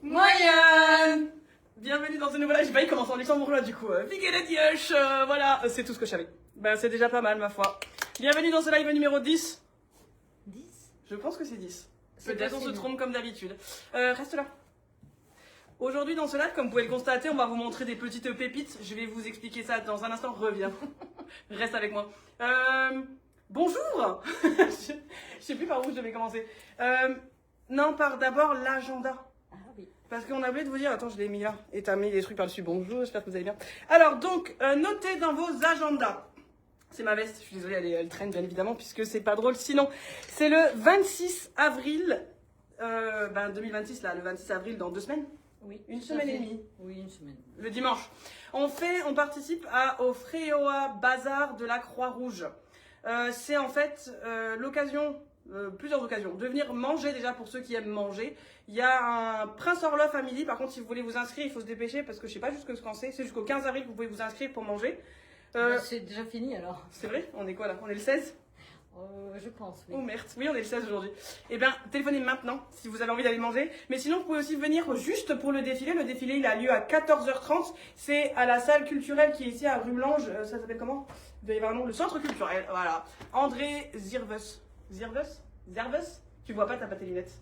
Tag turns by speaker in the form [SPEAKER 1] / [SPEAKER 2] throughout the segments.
[SPEAKER 1] Moyenne. Bienvenue dans ce nouveau live. J'ai failli commencer en luxembourgeois du coup. Voilà, c'est tout ce que je savais. Ben, c'est déjà pas mal ma foi. Bienvenue dans ce live numéro 10.
[SPEAKER 2] 10?
[SPEAKER 1] Je pense que c'est 10. Peut-être on se trompe comme d'habitude. Reste là. Aujourd'hui dans ce live, comme vous pouvez le constater, on va vous montrer des petites pépites. Je vais vous expliquer ça dans un instant. Reviens. Reste avec moi. Bonjour. Je sais plus par où je devais commencer. Non, par d'abord l'agenda.
[SPEAKER 2] Ah oui.
[SPEAKER 1] Parce qu'on a oublié de vous dire, attends, je l'ai mis là, et t'as mis des trucs par-dessus. Bonjour, j'espère que vous allez bien. Alors, donc, notez dans vos agendas. C'est ma veste, je suis désolée, elle traîne bien évidemment, puisque c'est pas drôle. Sinon, c'est le 26 avril 2026, là, le 26 avril dans 2 semaines.
[SPEAKER 2] Oui.
[SPEAKER 1] Une semaine et demie.
[SPEAKER 2] Oui, une semaine.
[SPEAKER 1] Le dimanche. On participe au Freoa Bazar de la Croix-Rouge. C'est en fait l'occasion, plusieurs occasions, de venir manger déjà pour ceux qui aiment manger. Il y a un Prince Orloff à midi. Par contre, si vous voulez vous inscrire, il faut se dépêcher parce que je sais pas jusqu'à quand c'est. C'est jusqu'au 15 avril que vous pouvez vous inscrire pour manger.
[SPEAKER 2] C'est déjà fini alors.
[SPEAKER 1] C'est vrai? On est quoi là? On est le 16?
[SPEAKER 2] Je pense, oui.
[SPEAKER 1] Oh merde, oui on est le 16 aujourd'hui. Eh bien, téléphonez maintenant si vous avez envie d'aller manger. Mais sinon, vous pouvez aussi venir juste pour le défilé. Le défilé, il a lieu à 14h30. C'est à la salle culturelle qui est ici à rue Blanche. Ça s'appelle comment? Il doit y avoir un nom. Le centre culturel, voilà. André Zirves. Zirves? Tu vois pas, t'as pas tes lunettes.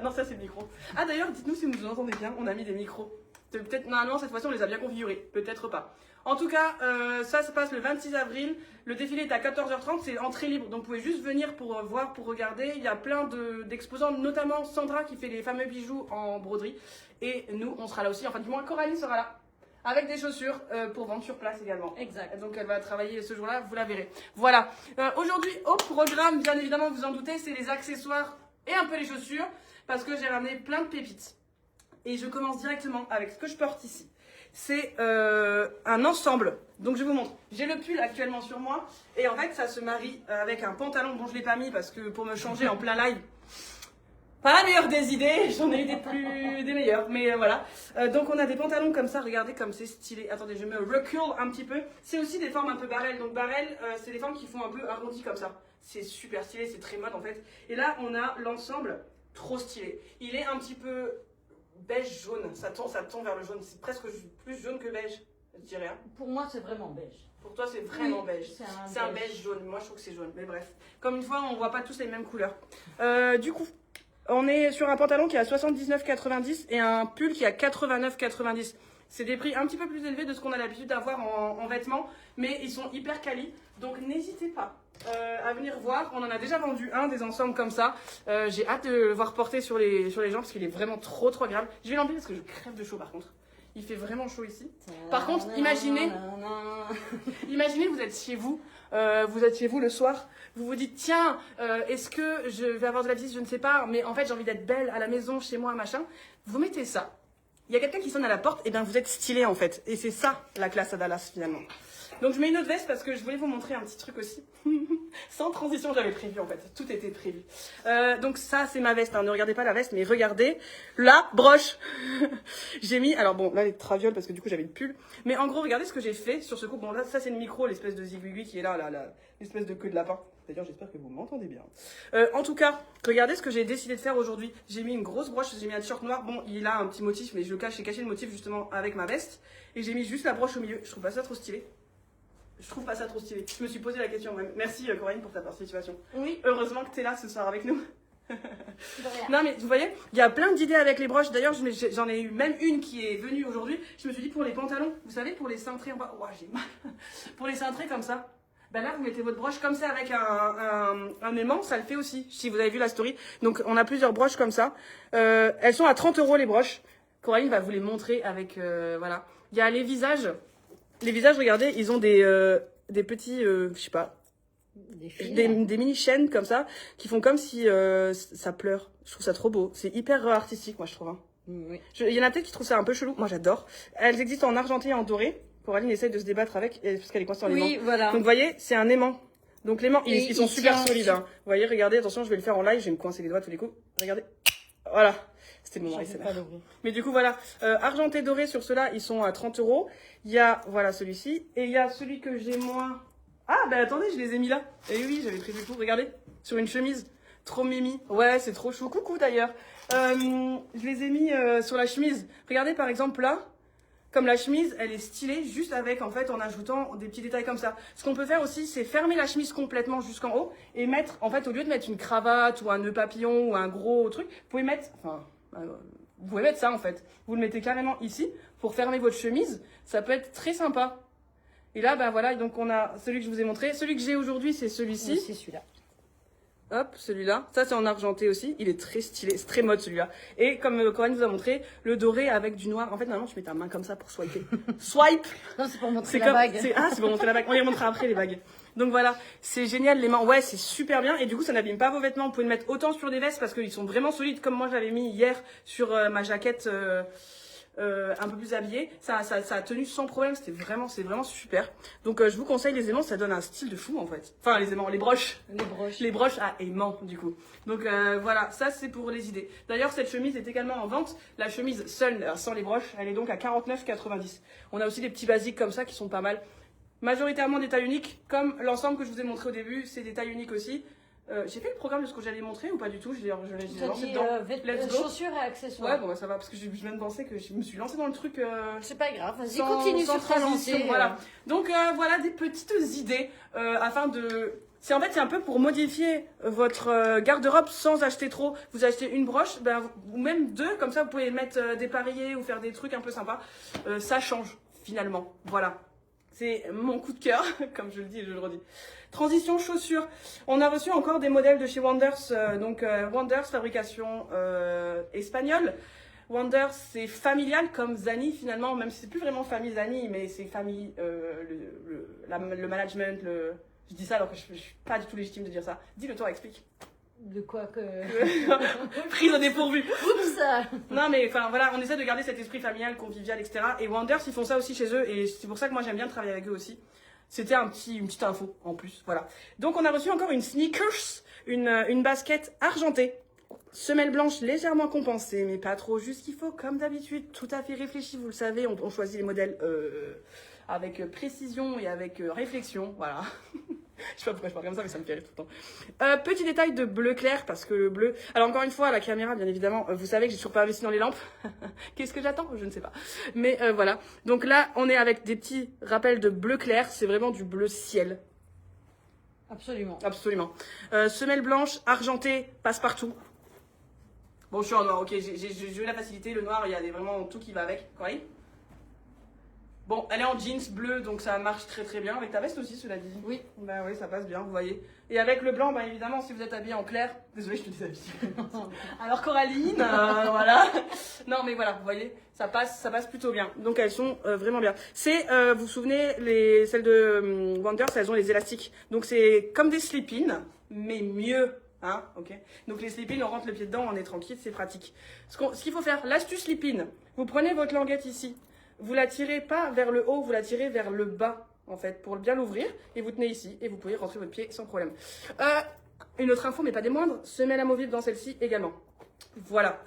[SPEAKER 1] Non, ça c'est le micro. Ah d'ailleurs, dites-nous si vous nous entendez bien. On a mis des micros. Peut-être, normalement, cette fois-ci, on les a bien configurés. Peut-être pas. En tout cas, ça se passe le 26 avril. Le défilé est à 14h30. C'est entrée libre. Donc, vous pouvez juste venir pour voir, pour regarder. Il y a plein d'exposants, notamment Sandra qui fait les fameux bijoux en broderie. Et nous, on sera là aussi. Enfin, du moins, Coralie sera là. Avec des chaussures pour vendre sur place également.
[SPEAKER 2] Exact.
[SPEAKER 1] Donc, elle va travailler ce jour-là. Vous la verrez. Voilà. Aujourd'hui, au programme, bien évidemment, vous en doutez, c'est les accessoires et un peu les chaussures. Parce que j'ai ramené plein de pépites. Et je commence directement avec ce que je porte ici. C'est un ensemble. Donc je vous montre. J'ai le pull actuellement sur moi. Et en fait, ça se marie avec un pantalon dont je ne l'ai pas mis parce que pour me changer en plein live, pas la meilleure des idées. J'en ai eu des meilleures. Mais voilà. Donc on a des pantalons comme ça. Regardez comme c'est stylé. Attendez, je me recule un petit peu. C'est aussi des formes un peu barrel. Donc barrel, c'est des formes qui font un peu arrondies comme ça. C'est super stylé. C'est très mode en fait. Et là, on a l'ensemble trop stylé. Il est un petit peu beige jaune, ça tend vers le jaune, c'est presque plus jaune que beige, je dirais. Hein.
[SPEAKER 2] Pour moi, c'est vraiment beige.
[SPEAKER 1] Pour toi, c'est vraiment beige. C'est un beige jaune, moi je trouve que c'est jaune, mais bref. Comme une fois, on voit pas tous les mêmes couleurs. Du coup, on est sur un pantalon qui est à 79,90 et un pull qui est à 89,90. C'est des prix un petit peu plus élevés de ce qu'on a l'habitude d'avoir en vêtements, mais ils sont hyper quali, donc n'hésitez pas à venir voir. On en a déjà vendu un des ensembles comme ça. J'ai hâte de le voir porter sur les gens parce qu'il est vraiment trop agréable. Je vais l'enlever parce que je crève de chaud par contre. Il fait vraiment chaud ici. Par contre, imaginez, vous êtes chez vous, le soir, vous vous dites tiens, est-ce que je vais avoir de la visite, je ne sais pas, mais en fait j'ai envie d'être belle à la maison, chez moi, machin. Vous mettez ça. Il y a quelqu'un qui sonne à la porte, et bien vous êtes stylé en fait. Et c'est ça la classe à Dallas finalement. Donc je mets une autre veste parce que je voulais vous montrer un petit truc aussi. Sans transition, j'avais prévu en fait. Tout était prévu. Donc ça c'est ma veste. Hein. Ne regardez pas la veste, mais regardez la broche. J'ai mis, alors bon là les travioles parce que du coup j'avais le pull. Mais en gros regardez ce que j'ai fait sur ce coup. Bon là ça c'est le micro, l'espèce de zigouigui qui est là, l'espèce de queue de lapin. D'ailleurs j'espère que vous m'entendez bien. En tout cas, regardez ce que j'ai décidé de faire aujourd'hui. J'ai mis une grosse broche, j'ai mis un t-shirt noir. Bon il a un petit motif mais je le cache, j'ai caché le motif justement avec ma veste. Et j'ai mis juste la broche au milieu. Je trouve pas ça trop stylé. Je me suis posé la question même. Merci Coraline pour ta participation.
[SPEAKER 2] Oui.
[SPEAKER 1] Heureusement que tu es là ce soir avec nous. Non mais vous voyez, il y a plein d'idées avec les broches. D'ailleurs, j'en ai eu même une qui est venue aujourd'hui. Je me suis dit pour les pantalons, vous savez, pour les cintrés en bas. Ouah, j'ai mal. Pour les cintrés comme ça. Ben là, vous mettez votre broche comme ça avec un aimant, ça le fait aussi. Si vous avez vu la story. Donc, on a plusieurs broches comme ça. Elles sont à 30 € les broches. Coraline va vous les montrer avec voilà. Il y a les visages. Les visages, regardez, ils ont des petits, je sais pas, des mini chaînes comme ça, qui font comme si ça pleure. Je trouve ça trop beau. C'est hyper artistique, moi, je trouve. Hein.
[SPEAKER 2] Oui.
[SPEAKER 1] Il y en a peut-être qui trouvent ça un peu chelou. Moi, j'adore. Elles existent en argenté et en doré. Coraline essaye de se débattre avec, parce qu'elle est coincée en aimant.
[SPEAKER 2] Oui, voilà.
[SPEAKER 1] Donc, vous voyez, c'est un aimant. Donc, l'aimant, ils sont super
[SPEAKER 2] tient
[SPEAKER 1] solides. Hein. Vous voyez, regardez, attention, je vais le faire en live. Je vais me coincer les doigts tous les coups. Regardez. Voilà. C'était le moment ASMR. Mais du coup, voilà. Argenté doré sur ceux-là, ils sont à 30 €. Il y a, voilà, celui-ci. Et il y a celui que j'ai moi. Ah, ben attendez, je les ai mis là. Et oui, j'avais prévu tout. Regardez. Sur une chemise. Trop mimi. Ouais, c'est trop chou. Coucou d'ailleurs. Je les ai mis sur la chemise. Regardez par exemple là, comme la chemise, elle est stylée juste avec, en fait, en ajoutant des petits détails comme ça. Ce qu'on peut faire aussi, c'est fermer la chemise complètement jusqu'en haut et mettre, en fait, au lieu de mettre une cravate ou un nœud papillon ou un gros truc, vous pouvez mettre, vous pouvez mettre ça en fait. Vous le mettez carrément ici pour fermer votre chemise. Ça peut être très sympa. Et là, ben voilà, donc on a celui que je vous ai montré. Celui que j'ai aujourd'hui, c'est celui-ci.
[SPEAKER 2] Oui, c'est celui-là.
[SPEAKER 1] Hop, celui-là. Ça, c'est en argenté aussi. Il est très stylé. C'est très mode, celui-là. Et comme Corinne vous a montré, le doré avec du noir. En fait, normalement, tu mets ta main comme ça pour swiper. Swipe!
[SPEAKER 2] Non, c'est pour montrer la bague.
[SPEAKER 1] C'est pour montrer la bague. On les montrera après, les bagues. Donc voilà, c'est génial, les mains. Ouais, c'est super bien. Et du coup, ça n'abîme pas vos vêtements. Vous pouvez le mettre autant sur des vestes parce qu'ils sont vraiment solides, comme moi, j'avais mis hier sur ma jaquette un peu plus habillée. Ça a tenu sans problème. C'est vraiment super. Donc, je vous conseille les aimants. Ça donne un style de fou, en fait. Enfin, les aimants, les broches. Les broches à aimants, du coup. Donc, voilà, ça, c'est pour les idées. D'ailleurs, cette chemise est également en vente. La chemise seule, sans les broches, elle est donc à 49,90. On a aussi des petits basiques comme ça qui sont pas mal. Majoritairement des tailles uniques, comme l'ensemble que je vous ai montré au début, c'est des tailles uniques aussi. J'ai fait le programme de ce que j'allais montrer ou pas du tout? Je l'ai lancé dedans.
[SPEAKER 2] Let's go. Chaussures et accessoires.
[SPEAKER 1] Ouais, bon, bah, ça va, parce que je viens de penser que je me suis lancée dans le truc.
[SPEAKER 2] C'est pas grave, vas-y, continue sur ta lancée.
[SPEAKER 1] Voilà. Donc, voilà des petites idées afin de. C'est en fait, c'est un peu pour modifier votre garde-robe sans acheter trop. Vous achetez une broche, ou même deux, comme ça vous pouvez mettre des pareillés ou faire des trucs un peu sympas. Ça change, finalement. Voilà. C'est mon coup de cœur, comme je le dis et je le redis. Transition chaussures. On a reçu encore des modèles de chez Wonders. Wonders, fabrication espagnole. Wonders, c'est familial comme Zani finalement, même si c'est plus vraiment famille Zani, mais c'est famille, le management, Je dis ça alors que je suis pas du tout légitime de dire ça. Dis-le toi, explique.
[SPEAKER 2] De quoi que...
[SPEAKER 1] Prise au dépourvu.
[SPEAKER 2] Oups.
[SPEAKER 1] Non mais enfin voilà, on essaie de garder cet esprit familial, convivial, etc. Et Wonders, ils font ça aussi chez eux et c'est pour ça que moi j'aime bien travailler avec eux aussi. C'était une petite info en plus, voilà. Donc on a reçu encore une sneakers, une basket argentée. Semelle blanche légèrement compensée, mais pas trop juste qu'il faut, comme d'habitude, tout à fait réfléchi, vous le savez, on choisit les modèles avec précision et avec réflexion, voilà. Je sais pas pourquoi je parle comme ça, mais ça me fait rire tout le temps. Petit détail de bleu clair, parce que le bleu... Alors encore une fois, à la caméra, bien évidemment, vous savez que j'ai toujours pas investi dans les lampes. Qu'est-ce que j'attends? Je ne sais pas. Mais voilà. Donc là, on est avec des petits rappels de bleu clair. C'est vraiment du bleu ciel.
[SPEAKER 2] Absolument.
[SPEAKER 1] Absolument. Semelle blanche, argentée, passe-partout. Bon, je suis en noir, ok. J'ai eu la facilité. Le noir, il y a vraiment tout qui va avec. Correct. Bon, elle est en jeans bleu, donc ça marche très très bien. Avec ta veste aussi, cela dit.
[SPEAKER 2] Oui.
[SPEAKER 1] Ben oui, ça passe bien, vous voyez. Et avec le blanc, ben évidemment, si vous êtes habillé en clair. Désolée, je te déshabille. Alors Coraline, voilà. Non, mais voilà, vous voyez, ça passe plutôt bien. Donc elles sont vraiment bien. C'est, vous vous souvenez, celles de Wonders, elles ont les élastiques. Donc c'est comme des slip-ins, mais mieux. Hein, ok. Donc les slip-ins, on rentre le pied dedans, on est tranquille, c'est pratique. Ce qu'il faut faire, l'astuce slip-in, vous prenez votre languette ici. Vous la tirez pas vers le haut, vous la tirez vers le bas, en fait, pour bien l'ouvrir. Et vous tenez ici, et vous pouvez rentrer votre pied sans problème. Une autre info, mais pas des moindres, semelle amovible dans celle-ci également. Voilà.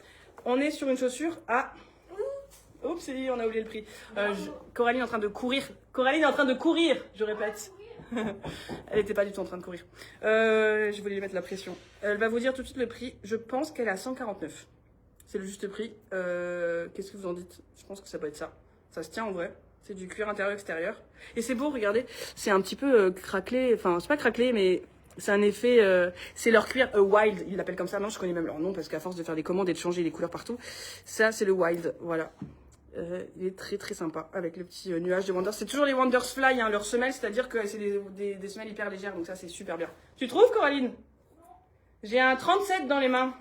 [SPEAKER 1] On est sur une chaussure à... Oups, on a oublié le prix. Coraline est en train de courir. Coraline est en train de courir, je répète. Elle n'était pas du tout en train de courir. Je voulais lui mettre la pression. Elle va vous dire tout de suite le prix. Je pense qu'elle est à 149. C'est le juste prix. Qu'est-ce que vous en dites? Je pense que ça peut être ça. Ça se tient en vrai. C'est du cuir intérieur-extérieur. Et c'est beau, regardez. C'est un petit peu craquelé. Enfin, c'est pas craquelé, mais c'est un effet... c'est leur cuir wild. Ils l'appellent comme ça. Non, je connais même leur nom parce qu'à force de faire des commandes et de changer les couleurs partout, ça, c'est le wild. Voilà. Il est très très sympa avec le petit nuage de Wonders. C'est toujours les Wonders Fly, hein, leurs semelles. C'est-à-dire que c'est des semelles hyper légères. Donc ça, c'est super bien. Tu trouves, Coraline? J'ai un 37 dans les mains.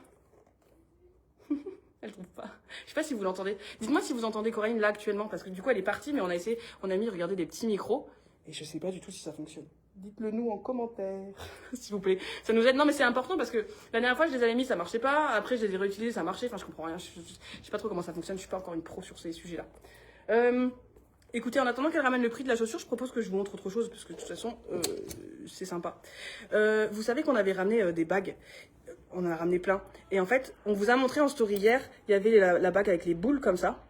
[SPEAKER 1] Elle trouve pas. Je sais pas si vous l'entendez. Dites-moi si vous entendez Coraline là actuellement, parce que du coup elle est partie, mais on a mis, regardez, des petits micros, et je sais pas du tout si ça fonctionne. Dites-le nous en commentaire, s'il vous plaît. Ça nous aide. Non mais c'est important parce que la dernière fois je les avais mis, ça marchait pas. Après je les ai réutilisés, ça marchait. Enfin je comprends rien. Je sais pas trop comment ça fonctionne. Je suis pas encore une pro sur ces sujets-là. Écoutez, en attendant qu'elle ramène le prix de la chaussure, je propose que je vous montre autre chose, parce que de toute façon, c'est sympa. Vous savez qu'on avait ramené des bagues. On en a ramené plein. Et en fait, on vous a montré en story hier, il y avait la bague avec les boules comme ça.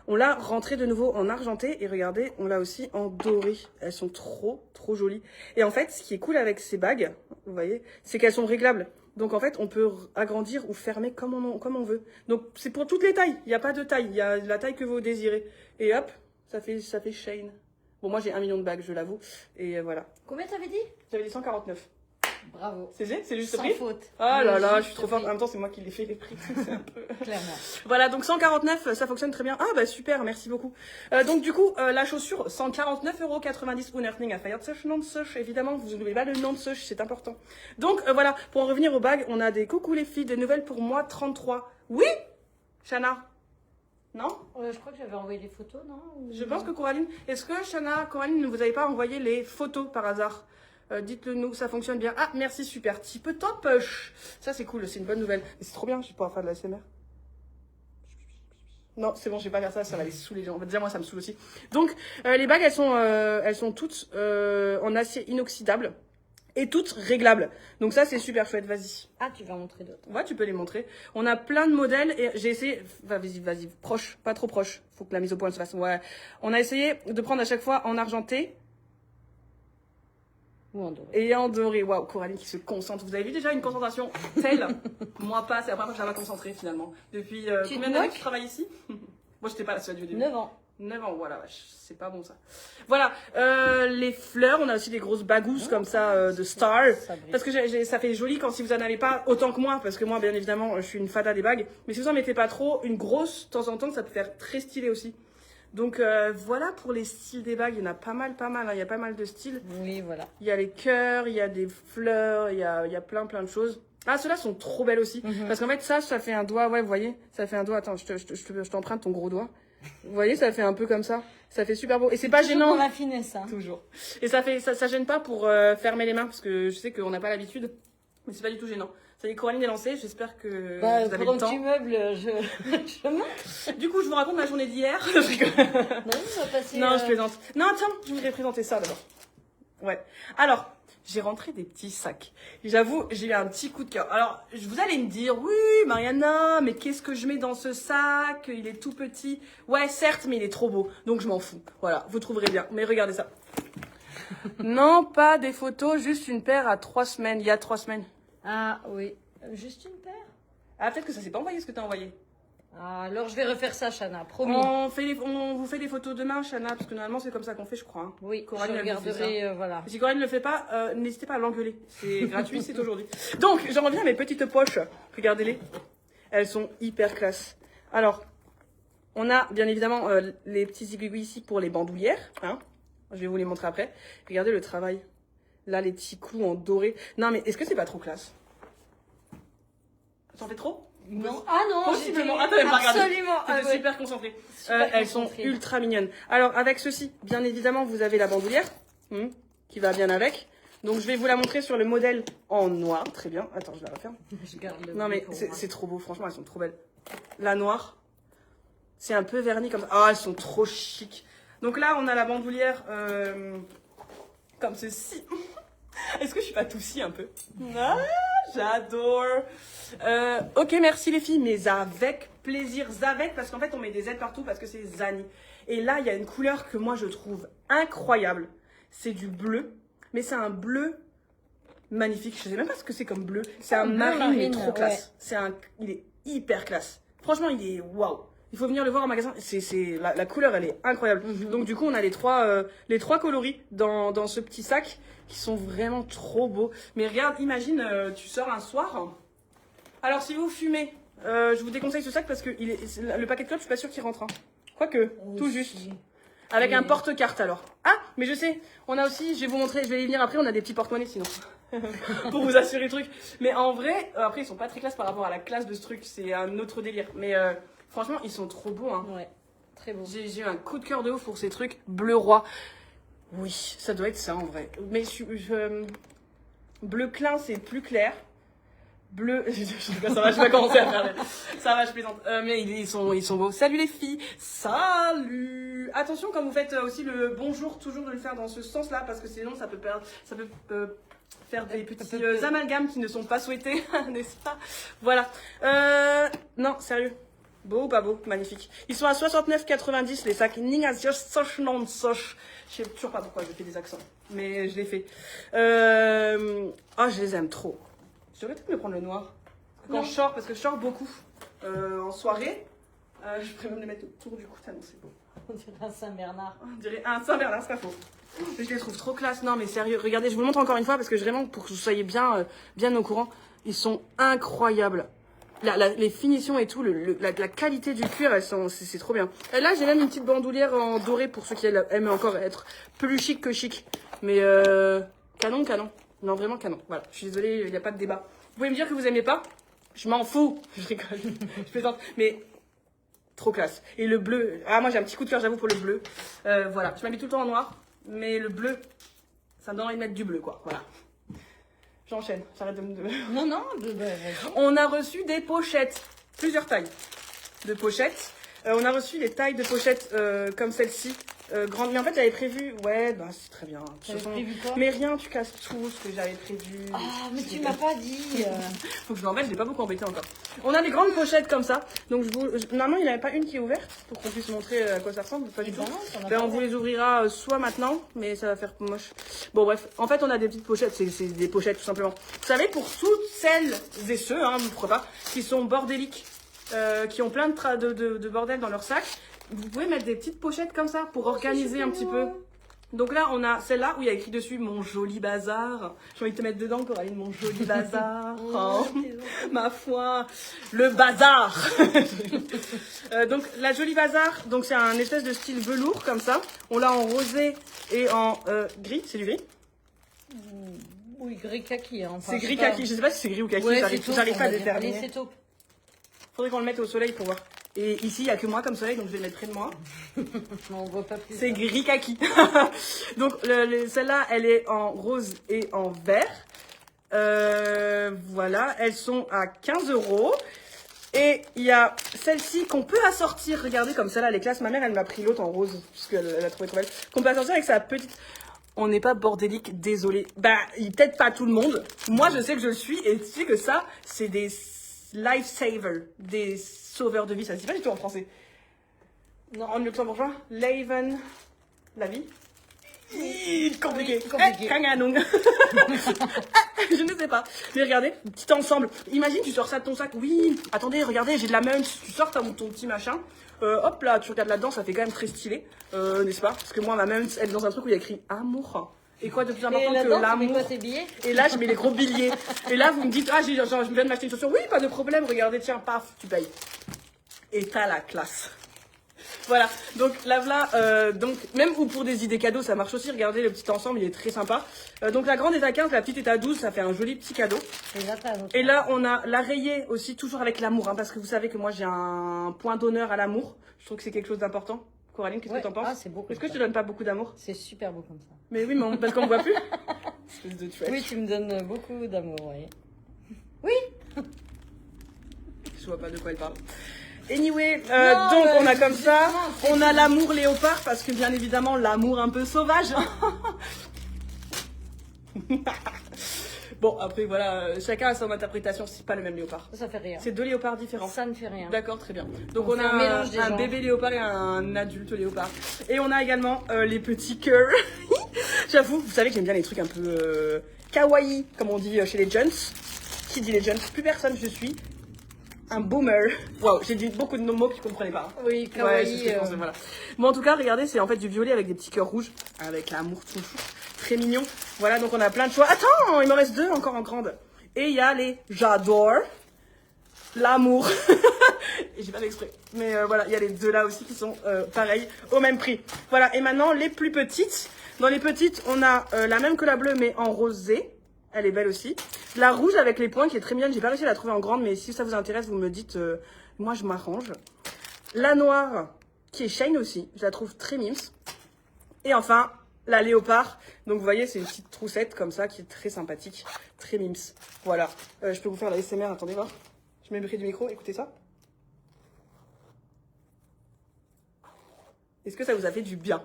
[SPEAKER 1] On l'a rentrée de nouveau en argenté et regardez, on l'a aussi en doré. Elles sont trop, trop jolies. Et en fait, ce qui est cool avec ces bagues, vous voyez, c'est qu'elles sont réglables. Donc en fait, on peut agrandir ou fermer comme on veut. Donc c'est pour toutes les tailles. Il n'y a pas de taille. Il y a la taille que vous désirez. Et hop, ça fait Shane. Bon, moi j'ai 1 million de bagues, je l'avoue. Et voilà.
[SPEAKER 2] Combien t'avais dit?
[SPEAKER 1] J'avais dit 149.
[SPEAKER 2] Bravo.
[SPEAKER 1] C'est juste
[SPEAKER 2] sans
[SPEAKER 1] prix?
[SPEAKER 2] faute.
[SPEAKER 1] Ah là là, je suis trop forte. En même temps, c'est moi qui l'ai fait les prix. C'est un peu...
[SPEAKER 2] Clairement.
[SPEAKER 1] Voilà, donc 149, ça fonctionne très bien. Ah bah super, merci beaucoup. Donc du coup, la chaussure, 149,90 € Unerning à Feiertag, non de Soch. Évidemment, vous n'oubliez pas le nom de Soch, c'est important. Donc voilà, pour en revenir aux bagues, on a des coucou les filles, des nouvelles pour moi 33. Oui, Chana? Non?
[SPEAKER 2] Je crois que j'avais envoyé des photos, non?
[SPEAKER 1] Je pense que Coraline... Est-ce que Chana, Coraline, ne vous avez pas envoyé les photos par hasard? Dites-le nous, ça fonctionne bien. Ah, merci, super. Type top. Ça, c'est cool, c'est une bonne nouvelle. Mais c'est trop bien, je vais pouvoir faire de la SMR. Non, c'est bon, je vais pas faire ça, ça va les saouler les gens. Déjà, moi, ça me saoule aussi. Donc, les bagues, elles sont toutes en acier inoxydable et toutes réglables. Donc ça, c'est super chouette, vas-y.
[SPEAKER 2] Ah, tu vas en montrer d'autres.
[SPEAKER 1] Ouais, tu peux les montrer. On a plein de modèles et j'ai essayé... Vas-y, proche, pas trop proche. Faut que la mise au point se fasse. Ouais. On a essayé de prendre à chaque fois en argenté.
[SPEAKER 2] Ou en doré.
[SPEAKER 1] Et en doré. Waouh, Coraline qui se concentre. Vous avez vu déjà une concentration telle? Moi pas, c'est la première fois que je la concentrée finalement. Depuis combien d'années que tu travailles ici? Moi, j'étais pas la seule du début.
[SPEAKER 2] 9 ans.
[SPEAKER 1] 9 ans, voilà, c'est pas bon ça. Voilà, les fleurs, on a aussi des grosses bagousses comme ça de Star. Parce que ça fait joli quand si vous en avez pas autant que moi, parce que moi, bien évidemment, je suis une fada des bagues. Mais si vous en mettez pas trop, une grosse, de temps en temps, ça peut faire très stylé aussi. Donc voilà pour les styles des bagues, il y en a pas mal, hein. Il y a pas mal de styles.
[SPEAKER 2] Oui, voilà.
[SPEAKER 1] Il y a les cœurs, il y a des fleurs, il y a plein de choses. Ah, ceux-là sont trop belles aussi. Parce qu'en fait, ça fait un doigt, ouais, vous voyez, ça fait un doigt. Attends, je t'emprunte ton gros doigt. Vous voyez, ça fait un peu comme ça. Ça fait super beau. Et c'est pas gênant.
[SPEAKER 2] Pour la finesse, hein.
[SPEAKER 1] Toujours. Et ça gêne pas pour fermer les mains, parce que je sais qu'on n'a pas l'habitude. Mais c'est pas du tout gênant. Ça y est, Coraline est lancée, j'espère que vous avez le temps.
[SPEAKER 2] Pour un petit meuble, je monte.
[SPEAKER 1] Du coup, je vous raconte ma journée d'hier.
[SPEAKER 2] Non, ça va passer.
[SPEAKER 1] Non, je plaisante. Non, tiens, je voudrais présenter ça d'abord. Ouais. Alors, j'ai rentré des petits sacs. J'avoue, j'ai eu un petit coup de cœur. Alors, vous allez me dire, oui, Mariana, mais qu'est-ce que je mets dans ce sac? Il est tout petit. Ouais, certes, mais il est trop beau. Donc, je m'en fous. Voilà, vous trouverez bien. Mais regardez ça. Non, pas des photos, juste une paire à 3 semaines. Il y a 3 semaines.
[SPEAKER 2] Ah, oui. Juste une paire?
[SPEAKER 1] Ah, peut-être que ça s'est pas envoyé ce que t'as envoyé.
[SPEAKER 2] Ah, alors, je vais refaire ça, Chana, promis.
[SPEAKER 1] On vous fait des photos demain, Chana, parce que normalement, c'est comme ça qu'on fait, je crois. Hein.
[SPEAKER 2] Oui,
[SPEAKER 1] Coraline,
[SPEAKER 2] je regarderai, voilà.
[SPEAKER 1] Si Coraline ne le fait pas, n'hésitez pas à l'engueuler. C'est gratuit, c'est aujourd'hui. Donc, j'en reviens à mes petites poches. Regardez-les. Elles sont hyper classe. Alors, on a bien évidemment les petits aiguilles ici pour les bandoulières. Hein. Je vais vous les montrer après. Regardez le travail. Là, les petits clous en doré. Non, mais est-ce que c'est pas trop classe? T'en fais trop?
[SPEAKER 2] Non. Ah non,
[SPEAKER 1] possiblement. Attends, pas regarder.
[SPEAKER 2] Absolument.
[SPEAKER 1] J'étais super concentrée. Elles sont ultra mignonnes. Alors, avec ceci, bien évidemment, vous avez la bandoulière qui va bien avec. Donc, je vais vous la montrer sur le modèle en noir. Très bien. Attends, je la referme.
[SPEAKER 2] Je garde le
[SPEAKER 1] non, mais c'est trop beau. Franchement, elles sont trop belles. La noire, c'est un peu verni comme ça. Ah, elles sont trop chic. Donc là, on a la bandoulière comme ceci. Est-ce que je suis pas toussie un peu? Ah, j'adore. Ok, merci les filles, mais avec plaisir. Avec, parce qu'en fait, on met des aides partout parce que c'est Zani. Et là, il y a une couleur que moi, je trouve incroyable. C'est du bleu, mais c'est un bleu magnifique. Je sais même pas ce que c'est comme bleu. C'est un marine, il est trop classe. Ouais. Il est hyper classe. Franchement, il est waouh. Il faut venir le voir en magasin. La couleur, elle est incroyable. Donc du coup, on a les trois coloris dans ce petit sac qui sont vraiment trop beaux. Mais regarde, imagine, tu sors un soir. Alors si vous fumez, je vous déconseille ce sac parce que le paquet de clopes, je suis pas sûre qu'il rentre. Hein. Quoique, tout juste. Avec un porte-carte alors. Ah, mais je sais, on a aussi, je vais vous montrer, je vais y venir après, on a des petits porte-monnaies sinon. Pour vous assurer le truc. Mais en vrai, après ils sont pas très classe par rapport à la classe de ce truc, c'est un autre délire. Mais franchement, ils sont trop beaux. Hein.
[SPEAKER 2] Ouais, très beaux.
[SPEAKER 1] J'ai eu un coup de cœur de ouf pour ces trucs bleu roi. Oui, ça doit être ça en vrai. Mais bleu clin, c'est plus clair. Bleu, ça va, je vais commencer à faire. Ça va, je plaisante. Mais ils sont beaux. Salut les filles. Salut. Attention quand vous faites aussi le bonjour, toujours de le faire dans ce sens-là parce que sinon ça peut faire des petits amalgames qui ne sont pas souhaités, n'est-ce pas? Voilà. Non, sérieux. Beau ou pas beau? Magnifique. Ils sont à 69,90 les sacs. Je sais toujours pas pourquoi je fais des accents, mais je les fais. Ah, je les aime trop. Je devrais peut-être me prendre le noir. Quand je sors, parce que je sors beaucoup en soirée, je pourrais même le mettre autour du cou, tellement c'est beau.
[SPEAKER 2] On dirait un Saint-Bernard.
[SPEAKER 1] On dirait un Saint-Bernard, c'est pas faux. Je les trouve trop classe. Non, mais sérieux, regardez, je vous le montre encore une fois parce que vraiment, pour que vous soyez bien, bien au courant, ils sont incroyables. Les finitions et tout, la qualité du cuir, c'est trop bien. Et là, j'ai même une petite bandoulière en doré pour ceux qui aiment encore être plus chic que chic. Mais canon, canon. Non, vraiment canon. Voilà, je suis désolée, il n'y a pas de débat. Vous pouvez me dire que vous aimez pas? Je m'en fous. Je rigole, je plaisante. Mais trop classe. Et le bleu, ah moi j'ai un petit coup de cœur, j'avoue, pour le bleu. Voilà, je m'habille tout le temps en noir, mais le bleu, ça me donne envie de mettre du bleu, quoi. Voilà. J'enchaîne, j'arrête de me...
[SPEAKER 2] Non, non,
[SPEAKER 1] On a reçu des pochettes, plusieurs tailles de pochettes. On a reçu des tailles de pochettes comme celle-ci, grande. Mais en fait, j'avais prévu, ouais, bah c'est très bien.
[SPEAKER 2] Prévu quoi?
[SPEAKER 1] Mais rien, tu casses tout ce que j'avais prévu.
[SPEAKER 2] Ah, mais tu m'as pas dit.
[SPEAKER 1] Faut que je l'embête, je l'ai pas beaucoup embêté encore. On a des grandes pochettes comme ça. Donc normalement, il n'y en avait pas une qui est ouverte pour qu'on puisse montrer à quoi ça ressemble. Pas du tout. Ben, on vous les ouvrira soit maintenant, mais ça va faire moche. Bon bref, en fait, on a des petites pochettes. C'est des pochettes tout simplement. Vous savez, pour toutes celles et ceux, hein, pourquoi pas, qui sont bordéliques, qui ont plein de bordel dans leur sac, vous pouvez mettre des petites pochettes comme ça pour organiser un petit peu. Donc là, on a celle-là où il y a écrit dessus mon joli bazar. J'ai envie de te mettre dedans, Coraline, mon joli bazar. Oh, ma foi, le bazar. Donc la jolie bazar, donc c'est un espèce de style velours comme ça. On l'a en rosé et en gris, c'est du gris.
[SPEAKER 2] Oui, gris kaki. Hein. Enfin,
[SPEAKER 1] c'est gris kaki, je sais pas si c'est gris ou kaki,
[SPEAKER 2] ouais,
[SPEAKER 1] j'arrive pas à déterminer.
[SPEAKER 2] Allez, c'est taupe.
[SPEAKER 1] Faudrait qu'on le mette au soleil pour voir. Et ici, il n'y a que moi comme soleil, donc je vais le mettre près de moi.
[SPEAKER 2] On voit pas plus.
[SPEAKER 1] C'est gris kaki. Donc celle-là, elle est en rose et en vert. Voilà, elles sont à 15 €. Et il y a celle-ci qu'on peut assortir. Regardez comme celle-là, elle est classe. Ma mère, elle m'a pris l'autre en rose, puisqu'elle a trouvé trop belle. Qu'on peut assortir avec sa petite... On n'est pas bordélique, désolé. Bah, peut-être pas tout le monde. Moi, je sais que je le suis. Et tu sais que ça, c'est des lifesavers, des sauveurs de vie. Ça se dit pas du tout en français. Non, en luxembourgeois, Leven, la vie. Compliqué.
[SPEAKER 2] Compliqué.
[SPEAKER 1] Je ne sais pas. Mais regardez, petit ensemble. Imagine, tu sors ça de ton sac. Oui, attendez, regardez, j'ai de la munch. Tu sors ton petit machin. Hop là, tu regardes là-dedans, ça fait quand même très stylé. N'est-ce pas? Parce que moi, ma munch, elle est dans un truc où il y a écrit amour. Et quoi de plus important que l'amour? Et là, je mets les gros billets. Et là, vous me dites, ah, je viens de m'acheter une chaussure. Oui, pas de problème. Regardez, tiens, paf, tu payes. Et t'as la classe. Voilà, donc là, donc même ou pour des idées cadeaux, ça marche aussi. Regardez, le petit ensemble, il est très sympa. Donc la grande est à 15, la petite est à 12, ça fait un joli petit cadeau. Et là, on a la rayée aussi, toujours avec l'amour, hein, parce que vous savez que moi, j'ai un point d'honneur à l'amour. Je trouve que c'est quelque chose d'important. Coraline, qu'est-ce que t'en penses?
[SPEAKER 2] Ah, c'est beau.
[SPEAKER 1] Est-ce que je te donne pas beaucoup d'amour?
[SPEAKER 2] C'est super beau comme ça.
[SPEAKER 1] Mais oui, mais parce qu'on me voit plus. Espèce de trash.
[SPEAKER 2] Oui, tu me donnes beaucoup d'amour, oui. Oui.
[SPEAKER 1] Je vois pas de quoi elle parle. Anyway, donc on a comme ça, on a l'amour léopard, parce que bien évidemment, l'amour un peu sauvage. Bon, après voilà, chacun a son interprétation, c'est pas le même léopard.
[SPEAKER 2] Ça fait rien.
[SPEAKER 1] C'est deux léopards différents.
[SPEAKER 2] Ça ne fait rien.
[SPEAKER 1] D'accord, très bien. Donc on a un bébé léopard et un adulte léopard. Et on a également les petits cœurs. J'avoue, vous savez que j'aime bien les trucs un peu kawaii, comme on dit chez les jeunes. Qui dit les jeunes? Plus personne, je suis un boomer. Waouh, j'ai dit beaucoup de mots que tu comprenais pas. Hein.
[SPEAKER 2] Oui, kawaii.
[SPEAKER 1] Ouais, voilà. Bon, en tout cas, regardez, c'est en fait du violet avec des petits cœurs rouges, avec l'amour tout très mignon. Voilà, donc on a plein de choix. Attends, il me reste deux encore en grande. Et il y a les j'adore, l'amour. Et j'ai pas fait exprès. Mais voilà, il y a les deux là aussi qui sont pareils, au même prix. Voilà, et maintenant les plus petites. Dans les petites, on a la même que la bleue, mais en rosé. Elle est belle aussi. La rouge avec les points qui est très mignonne. J'ai pas réussi à la trouver en grande, mais si ça vous intéresse, vous me dites. Moi, je m'arrange. La noire qui est Shane aussi. Je la trouve très mimes. Et enfin, la léopard. Donc, vous voyez, c'est une petite troussette comme ça qui est très sympathique. Très mimes. Voilà. Je peux vous faire la SMR. Attendez voir. Je mets le prix du micro. Écoutez ça. Est-ce que ça vous a fait du bien?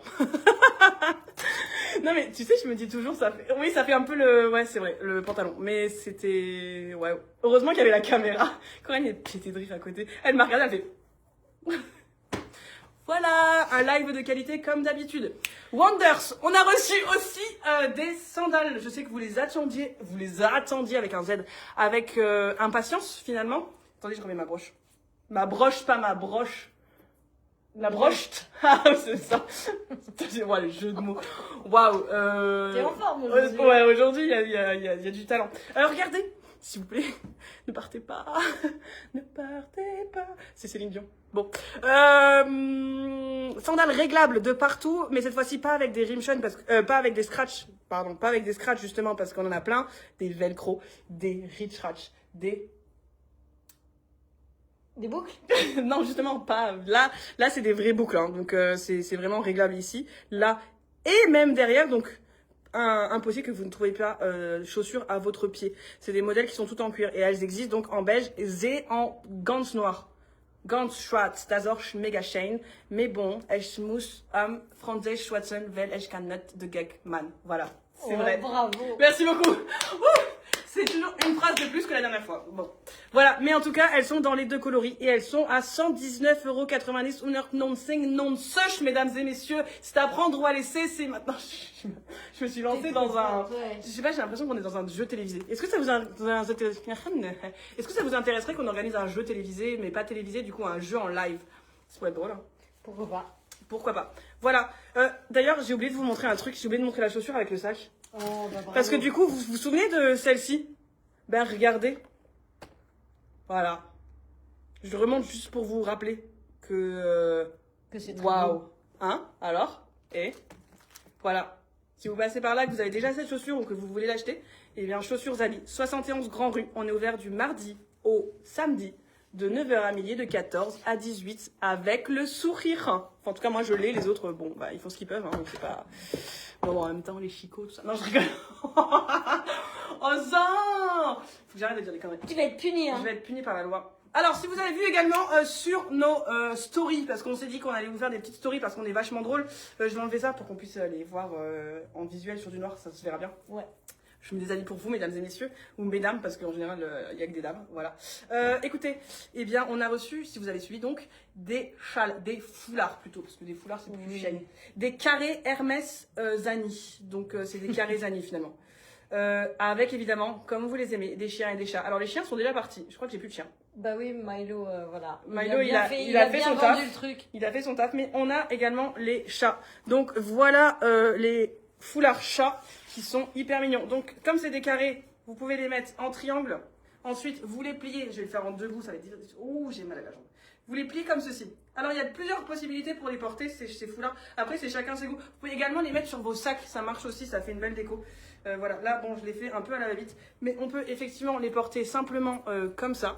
[SPEAKER 1] Non mais tu sais, je me dis toujours, ça fait... Oui, ça fait un peu le... Ouais, c'est vrai, le pantalon. Mais c'était... Ouais, heureusement qu'il y avait la caméra. Coraline est pétée de rire à côté. Elle m'a regardé, elle fait... Voilà, un live de qualité comme d'habitude. Wonders, on a reçu aussi des sandales. Je sais que vous les attendiez avec un Z, avec impatience finalement. Attendez, je remets ma broche. Ma broche, pas ma broche. La broche. Ah, c'est ça. Ouais, les jeux de mots. Waouh.
[SPEAKER 2] T'es en forme aujourd'hui.
[SPEAKER 1] Ouais, aujourd'hui, il y a du talent. Alors, regardez, s'il vous plaît. Ne partez pas. Ne partez pas. C'est Céline Dion. Bon. Sandales réglables de partout, mais cette fois-ci pas avec des rimshot, parce que, pas avec des scratch. Pardon, pas avec des scratch, justement, parce qu'on en a plein. Des velcro, des rich scratch, des
[SPEAKER 2] boucles.
[SPEAKER 1] Non, justement, pas. Là c'est des vraies boucles. Hein. Donc, c'est vraiment réglable ici. Là, et même derrière. Donc, impossible que vous ne trouvez pas chaussures à votre pied. C'est des modèles qui sont tout en cuir. Et elles existent donc en beige et en gants noirs. Gants schwarz, das auch mega schön. Mais bon, ich muss am Französisch schwatzen, weil ich kann nicht de gag man. Voilà. C'est vrai.
[SPEAKER 2] Bravo.
[SPEAKER 1] Merci beaucoup. C'est toujours une phrase de plus que la dernière fois. Bon. Voilà. Mais en tout cas, elles sont dans les deux coloris et elles sont à 119,90 €. Non, mesdames et messieurs. C'est à prendre ou à laisser. C'est maintenant. Je me suis lancée dans un. Je sais pas, j'ai l'impression qu'on est dans un jeu télévisé. Est-ce que ça vous intéresserait qu'on organise un jeu télévisé, mais pas télévisé, du coup, un jeu en live? Ça pourrait être drôle, hein.
[SPEAKER 2] Pourquoi pas?
[SPEAKER 1] Pourquoi pas. Voilà. D'ailleurs, j'ai oublié de vous montrer un truc. J'ai oublié de montrer la chaussure avec le sac.
[SPEAKER 2] Oh, bah,
[SPEAKER 1] parce que du coup, vous vous souvenez de celle-ci? Ben, regardez. Voilà. Je remonte juste pour vous rappeler que
[SPEAKER 2] c'est très
[SPEAKER 1] waouh.
[SPEAKER 2] beau.
[SPEAKER 1] Hein? Alors? Et voilà. Si vous passez par là, que vous avez déjà cette chaussure ou que vous voulez l'acheter, eh bien, Chaussures Zali, 71 Grand Rue. On est ouvert du mardi au samedi, de 9h à midi, de 14 à 18, avec le sourire. Enfin, en tout cas, moi, je l'ai. Les autres, bon, bah, ils font ce qu'ils peuvent. Hein, donc c'est pas... Bon, en même temps, les chicots, tout ça. Non, je rigole. Oh, ça! Faut que j'arrête de dire des conneries.
[SPEAKER 2] Tu vas être puni, hein.
[SPEAKER 1] Je vais être puni par la loi. Alors, si vous avez vu également sur nos stories, parce qu'on s'est dit qu'on allait vous faire des petites stories parce qu'on est vachement drôle, je vais enlever ça pour qu'on puisse les voir en visuel sur du noir, ça se verra bien.
[SPEAKER 2] Ouais.
[SPEAKER 1] Je me déshabille pour vous, mesdames et messieurs, ou mesdames, parce qu'en général, il n'y a que des dames, voilà. Écoutez, eh bien, on a reçu, si vous avez suivi donc, des châles, des foulards plutôt, parce que des foulards, c'est plus shiny. Des carrés Hermès Zani, donc c'est des carrés Zani finalement. Avec évidemment, comme vous les aimez, des chiens et des chats. Alors les chiens sont déjà partis, je crois que j'ai plus de chiens.
[SPEAKER 2] Bah oui, Milo, voilà.
[SPEAKER 1] Milo, il a fait son taf. Le truc. Il a fait son taf, mais on a également les chats. Donc voilà les foulards chats qui sont hyper mignons. Donc comme c'est des carrés, vous pouvez les mettre en triangle. Ensuite, vous les pliez. Je vais le faire en debout, ça va être difficile. Ouh, j'ai mal à la jambe. Vous les pliez comme ceci. Alors il y a plusieurs possibilités pour les porter, ces foulards. Après, c'est chacun ses goûts. Vous pouvez également les mettre sur vos sacs, ça marche aussi, ça fait une belle déco. Voilà, là, bon, je l'ai fait un peu à la va-vite. Mais on peut effectivement les porter simplement comme ça.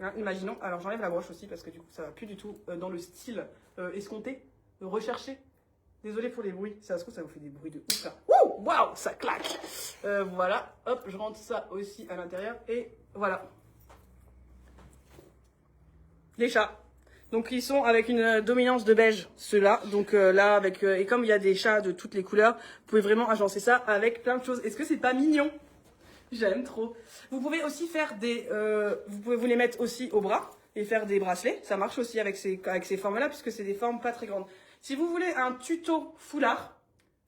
[SPEAKER 1] Hein, imaginons, alors j'enlève la broche aussi parce que du coup ça va plus du tout dans le style escompté, recherché. Désolé pour les bruits, ça se trouve ça vous fait des bruits de ouf là. Wouh, waouh, ça claque. Voilà, hop, je rentre ça aussi à l'intérieur et voilà. Les chats. Donc ils sont avec une dominance de beige, ceux-là. Donc là, avec et comme il y a des chats de toutes les couleurs, vous pouvez vraiment agencer ça avec plein de choses. Est-ce que c'est pas mignon? J'aime trop. Vous pouvez aussi faire des... vous pouvez vous les mettre aussi au bras et faire des bracelets. Ça marche aussi avec ces formes-là puisque c'est des formes pas très grandes. Si vous voulez un tuto foulard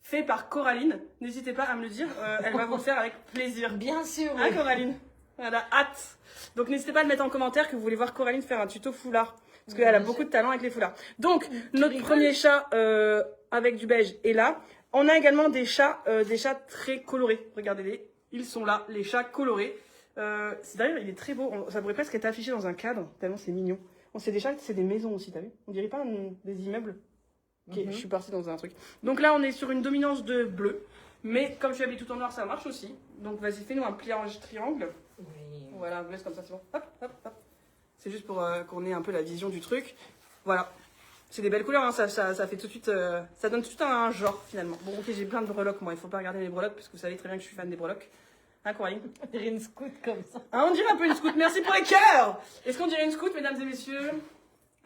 [SPEAKER 1] fait par Coraline, n'hésitez pas à me le dire. Elle va vous le faire avec plaisir.
[SPEAKER 2] Bien sûr.
[SPEAKER 1] Hein, oui. Coraline? Elle a hâte. Donc n'hésitez pas à le mettre en commentaire que vous voulez voir Coraline faire un tuto foulard. Parce qu'elle a beaucoup de talent avec les foulards. Donc, notre premier chat avec du beige est là. On a également des chats très colorés. Regardez-les. Ils sont là, les chats colorés. D'ailleurs, il est très beau. Ça pourrait presque être affiché dans un cadre, tellement c'est mignon. C'est des chats, c'est des maisons aussi, t'as vu? On dirait pas des immeubles. Ok, je suis partie dans un truc. Donc là, on est sur une dominance de bleu. Mais comme je suis habillée tout en noir, ça marche aussi. Donc vas-y, fais-nous un pliage triangle.
[SPEAKER 2] Oui.
[SPEAKER 1] Voilà, on laisse comme ça, c'est bon. Hop, hop, hop. C'est juste pour qu'on ait un peu la vision du truc. Voilà. C'est des belles couleurs, hein. Ça fait tout de suite... ça donne tout de suite un genre, finalement. Bon, ok, j'ai plein de breloques, moi. Il faut pas regarder mes breloques, parce que vous savez très bien que je suis fan des breloques. Hein, Coraline?
[SPEAKER 2] On dirait une scout comme ça.
[SPEAKER 1] Hein, on dirait un peu une scout. Merci pour les cœurs. Est-ce qu'on dirait une scout, mesdames et messieurs?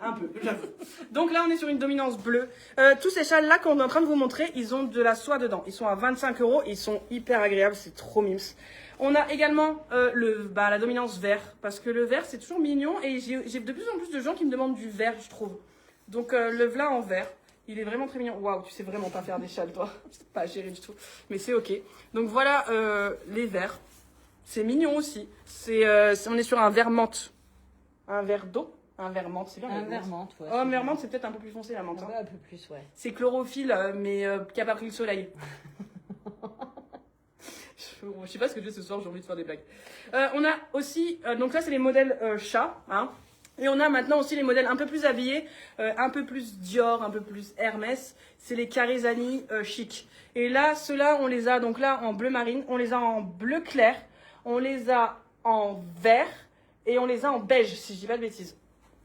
[SPEAKER 1] Un peu, j'avoue. Donc là, on est sur une dominance bleue. Tous ces châles-là qu'on est en train de vous montrer, ils ont de la soie dedans. Ils sont à 25 €. Ils sont hyper agréables. C'est trop mimes. On a également la dominance vert. Parce que le vert, c'est toujours mignon. Et j'ai de plus en plus de gens qui me demandent du vert, je trouve. Donc le v'là en vert. Il est vraiment très mignon. Waouh, tu sais vraiment pas faire des châles, toi. C'est pas géré du tout. Mais c'est ok. Donc voilà les verts. C'est mignon aussi. On est sur un vert menthe. Un vert d'eau. Un vert menthe, c'est bien.
[SPEAKER 2] Un vert menthe, ouais.
[SPEAKER 1] Oh, un vert menthe, c'est peut-être un peu plus foncé la menthe.
[SPEAKER 2] Ouais, un peu plus, ouais.
[SPEAKER 1] C'est chlorophylle, mais qui a pas pris le soleil. Je sais pas ce que je fais ce soir, j'ai envie de faire des blagues. On a aussi, donc là c'est les modèles chat, hein. Et on a maintenant aussi les modèles un peu plus habillés, un peu plus Dior, un peu plus Hermès. C'est les Caresani chic. Et là, ceux-là, on les a donc là en bleu marine, on les a en bleu clair, on les a en vert et on les a en beige, si je dis pas de bêtises.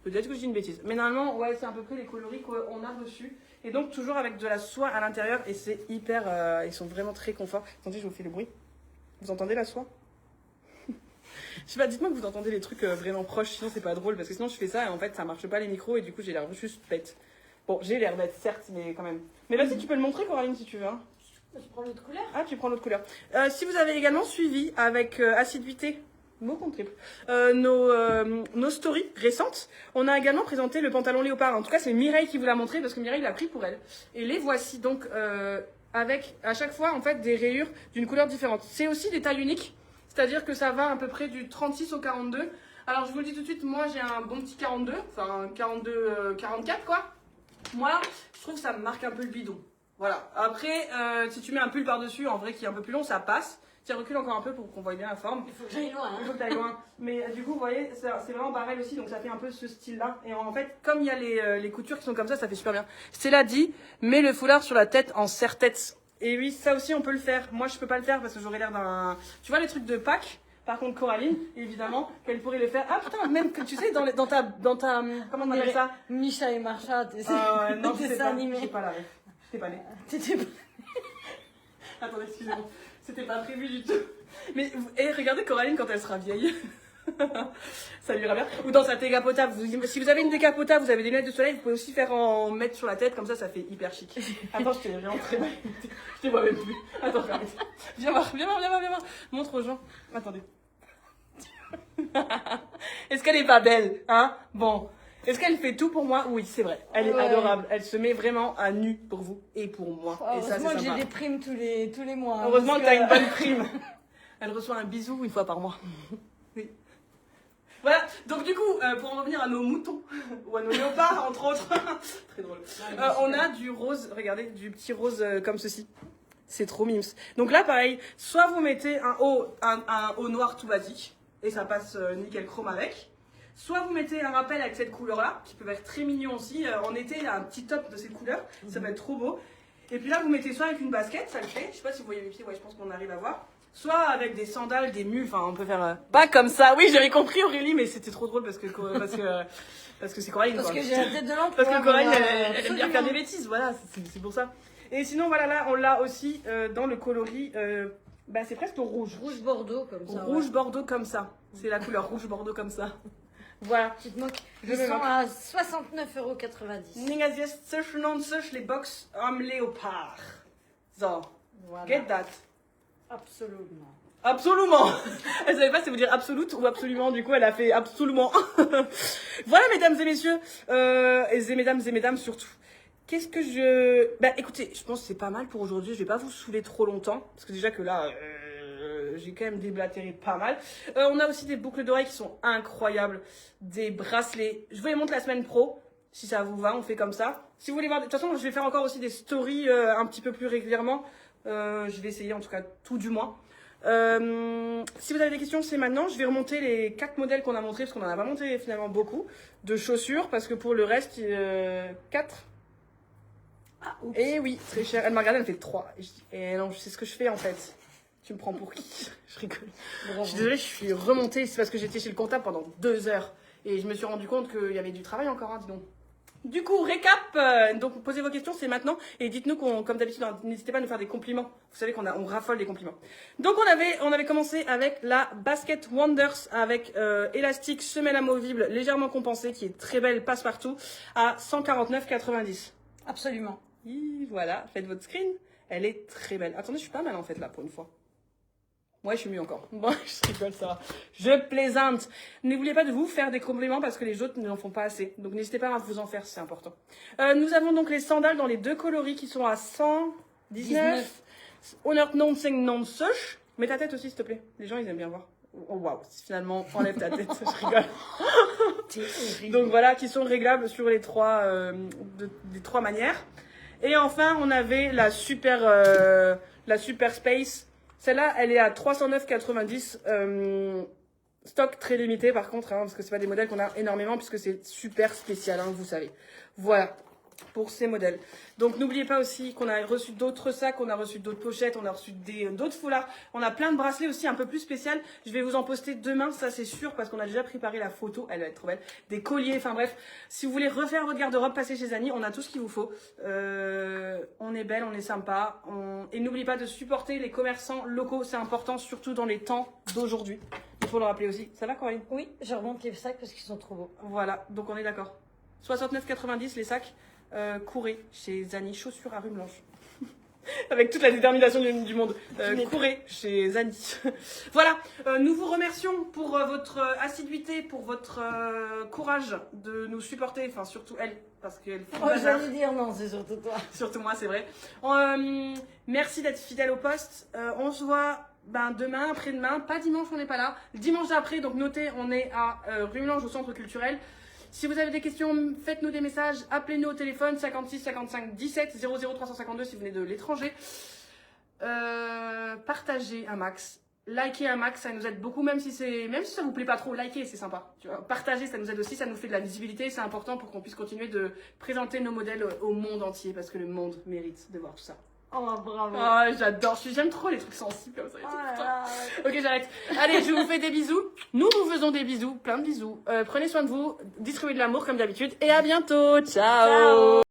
[SPEAKER 1] Peut-être que je dis une bêtise. Mais normalement, ouais, c'est à peu près les coloris qu'on a reçus. Et donc toujours avec de la soie à l'intérieur et c'est hyper, ils sont vraiment très confort. Attendez, je vous fais le bruit. Vous entendez la soie? Je sais pas, dites-moi que vous entendez les trucs vraiment proches, sinon c'est pas drôle, parce que sinon je fais ça et en fait ça marche pas les micros et du coup j'ai l'air juste bête. Bon, j'ai l'air bête, certes, mais quand même. Mais vas-y, tu peux le montrer, Coraline, si tu veux. Hein.
[SPEAKER 2] Tu prends l'autre couleur?
[SPEAKER 1] Ah, tu prends l'autre couleur. Si vous avez également suivi avec assiduité, mot contre triple, nos stories récentes, on a également présenté le pantalon léopard. En tout cas, c'est Mireille qui vous l'a montré parce que Mireille l'a pris pour elle. Et les voici donc avec à chaque fois en fait des rayures d'une couleur différente. C'est aussi des tailles uniques. C'est-à-dire que ça va à peu près du 36 au 42. Alors je vous le dis tout de suite, moi j'ai un bon petit 42, enfin 42, 44 quoi. Moi, je trouve que ça me marque un peu le bidon. Voilà. Après, si tu mets un pull par-dessus, en vrai qui est un peu plus long, ça passe. Tiens, recule encore un peu pour qu'on voit bien la forme.
[SPEAKER 2] Il faut que j'aille loin. Hein.
[SPEAKER 1] Il faut que tu ailles loin. Mais du coup, vous voyez, c'est vraiment pareil aussi, donc ça fait un peu ce style-là. Et en fait, comme il y a les coutures qui sont comme ça fait super bien. Stella dit, mets le foulard sur la tête en serre-tête. Et oui, ça aussi, on peut le faire. Moi, je peux pas le faire parce que j'aurais l'air d'un... Tu vois les trucs de Pâques? Par contre, Coraline, évidemment, qu'elle pourrait le faire. Ah putain, même que tu sais, dans ta comment on appelle ça?
[SPEAKER 2] Micha et Marcha,
[SPEAKER 1] non, je sais pas.
[SPEAKER 2] animé.
[SPEAKER 1] Je sais pas la ref. J'étais pas née.
[SPEAKER 2] T'étais pas...
[SPEAKER 1] Attendez, excusez-moi. C'était pas prévu du tout. Mais et regardez Coraline quand elle sera vieille. Ça lui ira bien. Ou dans sa décapotable. Si vous avez une décapotable, vous avez des lunettes de soleil, vous pouvez aussi faire en mettre sur la tête, comme ça fait hyper chic. Attends, je t'ai vraiment très mal. Je te vois même plus. Attends, arrête. Viens voir. Montre aux gens. Attendez. Est-ce qu'elle est pas belle, hein? Bon. Est-ce qu'elle fait tout pour moi? Oui, c'est vrai. Elle est adorable. Elle se met vraiment à nu pour vous et pour moi. Et ça, c'est sympa.
[SPEAKER 2] Heureusement que j'ai des primes tous les mois. Hein,
[SPEAKER 1] heureusement que t'as une bonne prime. Elle reçoit un bisou une fois par mois. Oui. Voilà, donc du coup, pour en revenir à nos moutons, ou à nos léopards, entre autres, très drôle, on a du rose, regardez, du petit rose comme ceci. C'est trop mimes. Donc là, pareil, soit vous mettez un haut noir tout basique, et ça passe nickel chrome avec, soit vous mettez un rappel avec cette couleur-là, qui peut être très mignon aussi. En été, il y a un petit top de cette couleur, ça va être trop beau. Et puis là, vous mettez soit avec une basket, ça le fait, je sais pas si vous voyez mes pieds, ouais, je pense qu'on arrive à voir. Soit avec des sandales, des mules, enfin on peut faire pas comme ça. Oui, j'avais compris Aurélie, mais c'était trop drôle parce que c'est Coraline.
[SPEAKER 2] Parce
[SPEAKER 1] quoi.
[SPEAKER 2] que j'ai la tête de l'emploi.
[SPEAKER 1] Parce que Coraline, elle aime bien faire des bêtises, voilà, c'est pour ça. Et sinon, voilà, là, on l'a aussi dans le coloris, c'est presque au rouge.
[SPEAKER 2] Rouge bordeaux comme ça.
[SPEAKER 1] Rouge bordeaux comme ça. C'est la couleur rouge bordeaux comme ça. Voilà.
[SPEAKER 2] Tu te moques. Ils sont à 69,90 €.
[SPEAKER 1] Ningas jest coś les box am léopard. So,
[SPEAKER 2] voilà.
[SPEAKER 1] Get that.
[SPEAKER 2] Absolument.
[SPEAKER 1] Absolument. Elle savait pas si vous dire absolute ou absolument, du coup elle a fait absolument. Voilà mesdames et messieurs, et mesdames surtout. Qu'est-ce que je... écoutez, je pense que c'est pas mal pour aujourd'hui, je vais pas vous saouler trop longtemps, parce que déjà que là, j'ai quand même déblatéré pas mal. On a aussi des boucles d'oreilles qui sont incroyables, des bracelets, je vous les montre la semaine pro, si ça vous va, on fait comme ça. Si vous voulez voir, de toute façon je vais faire encore aussi des stories un petit peu plus régulièrement. Je vais essayer en tout cas, tout du moins. Si vous avez des questions, c'est maintenant. Je vais remonter les 4 modèles qu'on a montrés, parce qu'on en a pas monté finalement beaucoup, de chaussures, parce que pour le reste, 4.
[SPEAKER 2] Ah, oups.
[SPEAKER 1] Et oui, très cher. Elle m'a regardé, elle me fait 3. Et je dis, non, je sais ce que je fais en fait. Tu me prends pour qui? Je rigole.
[SPEAKER 2] Bravo.
[SPEAKER 1] Je suis désolée, je suis remontée, c'est parce que j'étais chez le comptable pendant 2 heures. Et je me suis rendu compte qu'il y avait du travail encore, hein, dis donc. Du coup, récap, donc posez vos questions, c'est maintenant, et dites-nous comme d'habitude, n'hésitez pas à nous faire des compliments. Vous savez on raffole des compliments. Donc on avait commencé avec la Basket Wonders avec élastique, semelle amovible, légèrement compensée, qui est très belle, passe-partout, à 149,90. Moi, je suis mieux encore. Bon, je rigole, ça va. Je plaisante. N'oubliez pas de vous faire des compliments parce que les autres n'en font pas assez. Donc, n'hésitez pas à vous en faire, c'est important. Nous avons donc les sandales dans les 2 coloris qui sont à 119. Honneur non sing non sush. Mets ta tête aussi, s'il te plaît. Les gens, ils aiment bien voir. Oh, waouh. Finalement, enlève ta tête. Je rigole. Donc, voilà, qui sont réglables sur les 3 manières. Et enfin, on avait la Super Space. Celle-là, elle est à 309,90. Stock très limité par contre, hein, parce que c'est pas des modèles qu'on a énormément, puisque c'est super spécial, hein, vous savez. Voilà, pour ces modèles. Donc n'oubliez pas aussi qu'on a reçu d'autres sacs, on a reçu d'autres pochettes, on a reçu d'autres foulards. On a plein de bracelets aussi un peu plus spécial. Je vais vous en poster demain, ça c'est sûr, parce qu'on a déjà préparé la photo. Elle va être trop belle. Des colliers, enfin bref. Si vous voulez refaire votre garde-robe, passez chez Annie, on a tout ce qu'il vous faut. On est belle, on est sympa. Et n'oubliez pas de supporter les commerçants locaux, c'est important, surtout dans les temps d'aujourd'hui. Il faut le rappeler aussi. Ça va, Coraline?
[SPEAKER 2] Oui, je remonte les sacs parce qu'ils sont trop beaux.
[SPEAKER 1] Voilà, donc on est d'accord. 69,90 les sacs. Courez chez Zani, chaussures à rue Blanche. Avec toute la détermination du monde. Courez chez Zani. Voilà, nous vous remercions pour votre assiduité, pour votre courage de nous supporter, enfin surtout elle, parce qu'elle fait
[SPEAKER 2] j'allais dire non, c'est surtout toi.
[SPEAKER 1] Surtout moi, c'est vrai. Merci d'être fidèle au poste. On se voit demain, après-demain, pas dimanche, on n'est pas là. Dimanche d'après, donc notez, on est à rue Blanche au centre culturel. Si vous avez des questions, faites-nous des messages, appelez-nous au téléphone 56 55 17 00 352 si vous venez de l'étranger. Partagez un max, likez un max, ça nous aide beaucoup, même si ça vous plaît pas trop, likez, c'est sympa. Tu vois. Partagez, ça nous aide aussi, ça nous fait de la visibilité, c'est important pour qu'on puisse continuer de présenter nos modèles au monde entier, parce que le monde mérite de voir tout ça.
[SPEAKER 2] Oh, bravo.
[SPEAKER 1] Oh, j'adore, j'aime trop les trucs sensibles comme ça. Ok, j'arrête. Allez, je vous fais des bisous. Nous vous faisons des bisous, plein de bisous. Prenez soin de vous, distribuez de l'amour comme d'habitude et à bientôt. Ciao.